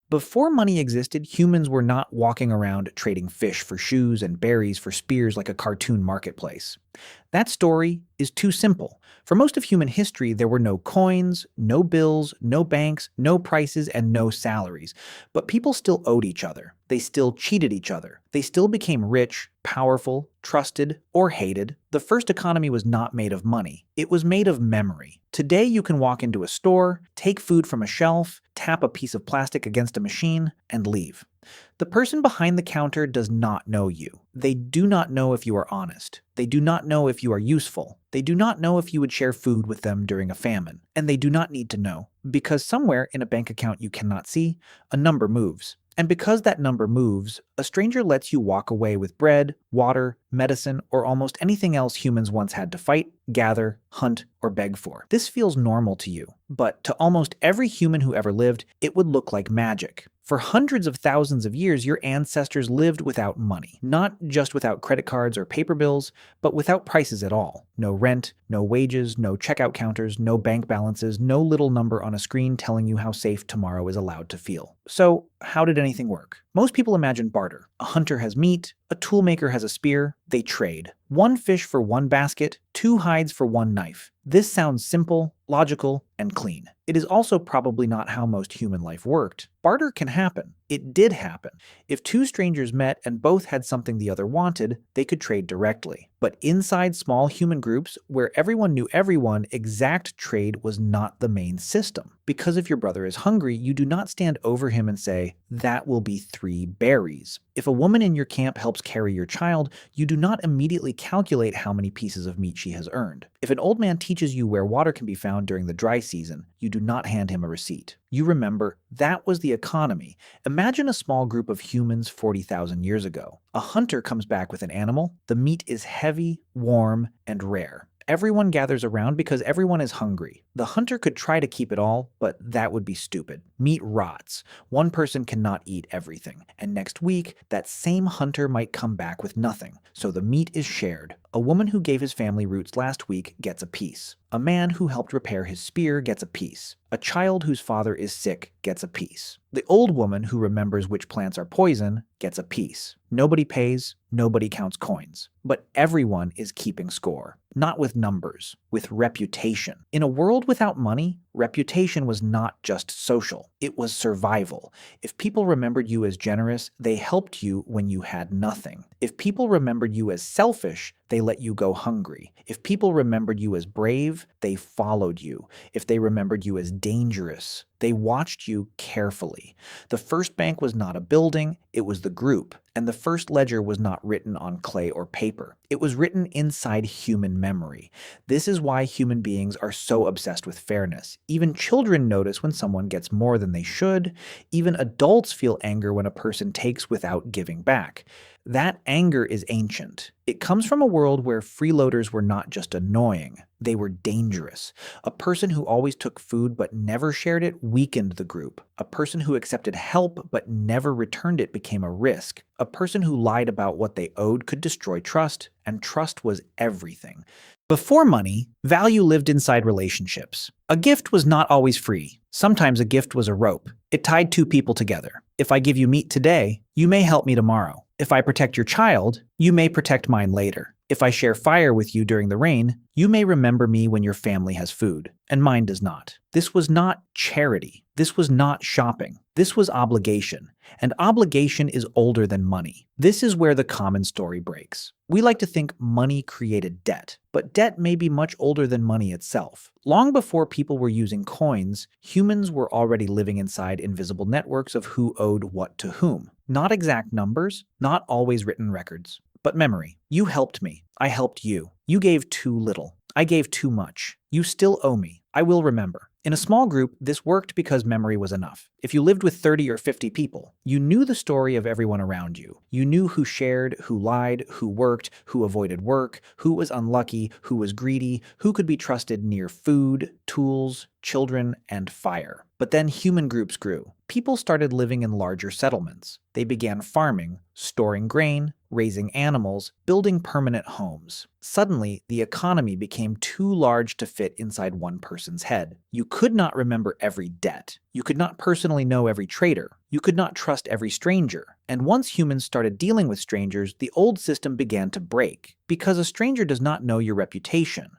Before money existed, humans were not walking around trading fish for shoes and berries for spears like a cartoon marketplace. That story is too simple. For most of human history, there were no coins, no bills, no banks, no prices, and no salaries. But people still owed each other. They still cheated each other. They still became rich, powerful, trusted, or hated. The first economy was not made of money. It was made of memory. Today, you can walk into a store, take food from a shelf, tap a piece of plastic against a machine, and leave. The person behind the counter does not know you. They do not know if you are honest. They do not know if you are useful. They do not know if you would share food with them during a famine. And they do not need to know, because somewhere in a bank account you cannot see, a number moves. And because that number moves, a stranger lets you walk away with bread, water, medicine, or almost anything else humans once had to fight, gather, hunt, or beg for. This feels normal to you, but to almost every human who ever lived, it would look like magic. For hundreds of thousands of years, your ancestors lived without money. Not just without credit cards or paper bills, but without prices at all. No rent, no wages, no checkout counters, no bank balances, no little number on a screen telling you how safe tomorrow is allowed to feel. So, how did anything work? Most people imagine barter. A hunter has meat, a toolmaker has a spear, they trade. One fish for one basket, two hides for one knife. This sounds simple, logical, and clean. It is also probably not how most human life worked. Barter can happen. It did happen. If two strangers met and both had something the other wanted, they could trade directly. But inside small human groups, where everyone knew everyone, exact trade was not the main system. Because if your brother is hungry, you do not stand over him and say, "That will be 3 berries." If a woman in your camp helps carry your child, you do not immediately calculate how many pieces of meat she has earned. If an old man teaches you where water can be found during the dry season, you do not hand him a receipt. You remember, that was the economy. Imagine a small group of humans 40,000 years ago. A hunter comes back with an animal. The meat is heavy, warm, and rare. Everyone gathers around because everyone is hungry. The hunter could try to keep it all, but that would be stupid. Meat rots. One person cannot eat everything. And next week, that same hunter might come back with nothing. So the meat is shared. A woman who gave his family roots last week gets a piece. A man who helped repair his spear gets a piece. A child whose father is sick gets a piece. The old woman who remembers which plants are poison gets a piece. Nobody pays, nobody counts coins. But everyone is keeping score. Not with numbers, with reputation. In a world without money, reputation was not just social. It was survival. If people remembered you as generous, they helped you when you had nothing. If people remembered you as selfish, they let you go hungry. If people remembered you as brave, they followed you. If they remembered you as dangerous, they watched you carefully. The first bank was not a building, it was the group. And the first ledger was not written on clay or paper. It was written inside human memory. This is why human beings are so obsessed with fairness. Even children notice when someone gets more than they should. Even adults feel anger when a person takes without giving back. That anger is ancient. It comes from a world where freeloaders were not just annoying, they were dangerous. A person who always took food but never shared it weakened the group. A person who accepted help but never returned it became a risk. A person who lied about what they owed could destroy trust, and trust was everything. Before money, value lived inside relationships. A gift was not always free. Sometimes a gift was a rope. It tied two people together. If I give you meat today, you may help me tomorrow. If I protect your child, you may protect mine later. If I share fire with you during the rain, you may remember me when your family has food, and mine does not. This was not charity. This was not shopping. This was obligation. And obligation is older than money. This is where the common story breaks. We like to think money created debt, but debt may be much older than money itself. Long before people were using coins, humans were already living inside invisible networks of who owed what to whom. Not exact numbers, not always written records, but memory. You helped me. I helped you. You gave too little. I gave too much. You still owe me. I will remember. In a small group, this worked because memory was enough. If you lived with 30 or 50 people, you knew the story of everyone around you. You knew who shared, who lied, who worked, who avoided work, who was unlucky, who was greedy, who could be trusted near food, tools, children, and fire. But then human groups grew. People started living in larger settlements. They began farming, storing grain, raising animals, building permanent homes. Suddenly, the economy became too large to fit inside one person's head. You could not remember every debt. You could not personally personally know every trader. You could not trust every stranger. And once humans started dealing with strangers, the old system began to break. Because a stranger does not know your reputation.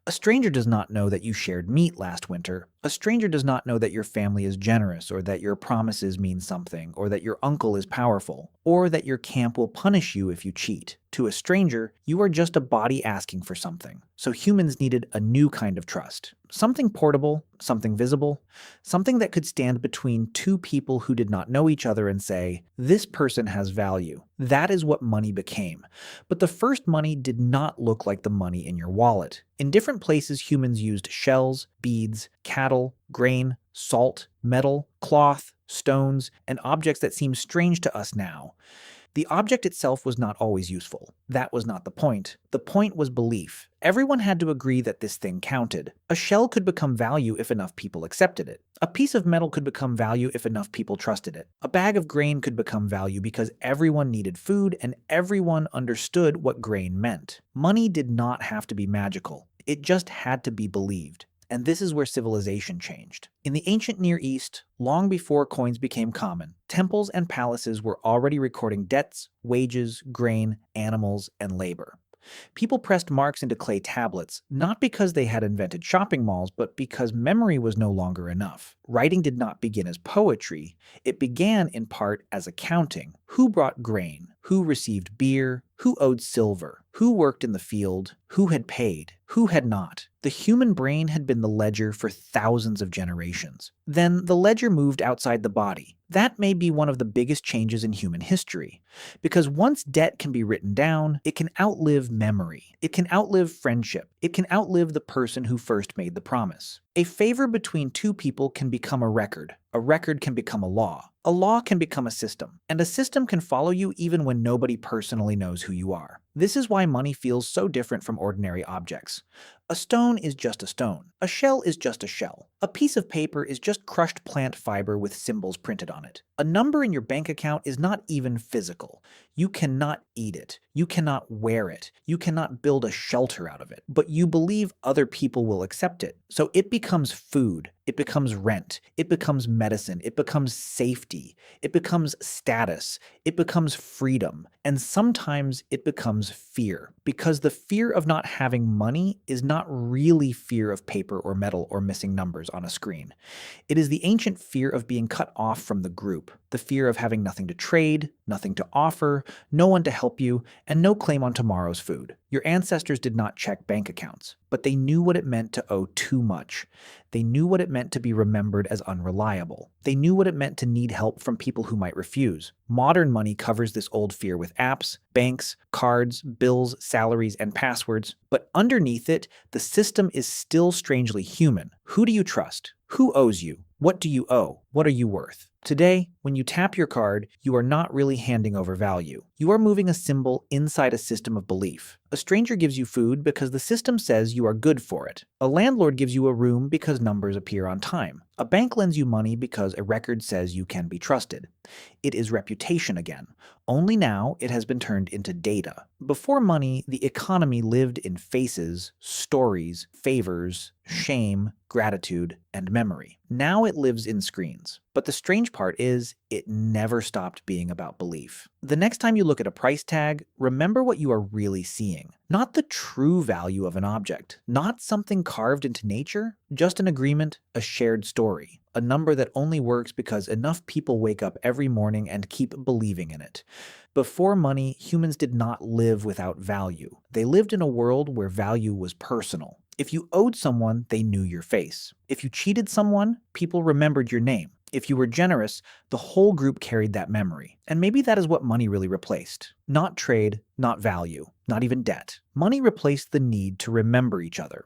A stranger does not know that you shared meat last winter. A stranger does not know that your family is generous, or that your promises mean something, or that your uncle is powerful, or that your camp will punish you if you cheat. To a stranger, you are just a body asking for something. So humans needed a new kind of trust. Something portable, something visible, something that could stand between two people who did not know each other and say, this person has value. That is what money became. But the first money did not look like the money in your wallet. In different places, humans used shells, beads, cattle, grain, salt, metal, cloth, stones, and objects that seem strange to us now. The object itself was not always useful. That was not the point. The point was belief. Everyone had to agree that this thing counted. A shell could become value if enough people accepted it. A piece of metal could become value if enough people trusted it. A bag of grain could become value because everyone needed food and everyone understood what grain meant. Money did not have to be magical. It just had to be believed. And this is where civilization changed. In the ancient Near East, long before coins became common, temples and palaces were already recording debts, wages, grain, animals, and labor. People pressed marks into clay tablets, not because they had invented shopping malls, but because memory was no longer enough. Writing did not begin as poetry. It began in part as accounting. Who brought grain? Who received beer? Who owed silver? Who worked in the field? Who had paid? Who had not? The human brain had been the ledger for thousands of generations. Then the ledger moved outside the body. That may be one of the biggest changes in human history. Because once debt can be written down, it can outlive memory. It can outlive friendship. It can outlive the person who first made the promise. A favor between two people can become a record. A record can become a law. A law can become a system. And a system can follow you even when nobody personally knows who you are. This is why money feels so different from ordinary objects. A stone is just a stone. A shell is just a shell. A piece of paper is just crushed plant fiber with symbols printed on it. A number in your bank account is not even physical. You cannot eat it. You cannot wear it. You cannot build a shelter out of it. But you believe other people will accept it. So it becomes food. It becomes rent. It becomes medicine. It becomes safety. It becomes status. It becomes freedom. And sometimes it becomes fear. Because the fear of not having money is not really fear of paper or metal or missing numbers on a screen. It is the ancient fear of being cut off from the group. The fear of having nothing to trade, nothing to offer, no one to help you, and no claim on tomorrow's food. Your ancestors did not check bank accounts, but they knew what it meant to owe too much. They knew what it meant to be remembered as unreliable. They knew what it meant to need help from people who might refuse. Modern money covers this old fear with apps, banks, cards, bills, salaries, and passwords. But underneath it, the system is still strangely human. Who do you trust? Who owes you? What do you owe? What are you worth? Today, when you tap your card, you are not really handing over value. You are moving a symbol inside a system of belief. A stranger gives you food because the system says you are good for it. A landlord gives you a room because numbers appear on time. A bank lends you money because a record says you can be trusted. It is reputation again. Only now it has been turned into data. Before money, the economy lived in faces, stories, favors, shame, gratitude, and memory. Now it lives in screens. But the strange part is, it never stopped being about belief. The next time you look at a price tag, remember what you are really seeing. Not the true value of an object, not something carved into nature, just an agreement, a shared story, a number that only works because enough people wake up every morning and keep believing in it. Before money, humans did not live without value. They lived in a world where value was personal. If you owed someone, they knew your face. If you cheated someone, people remembered your name. If you were generous, the whole group carried that memory. And maybe that is what money really replaced. Not trade, not value, not even debt. Money replaced the need to remember each other.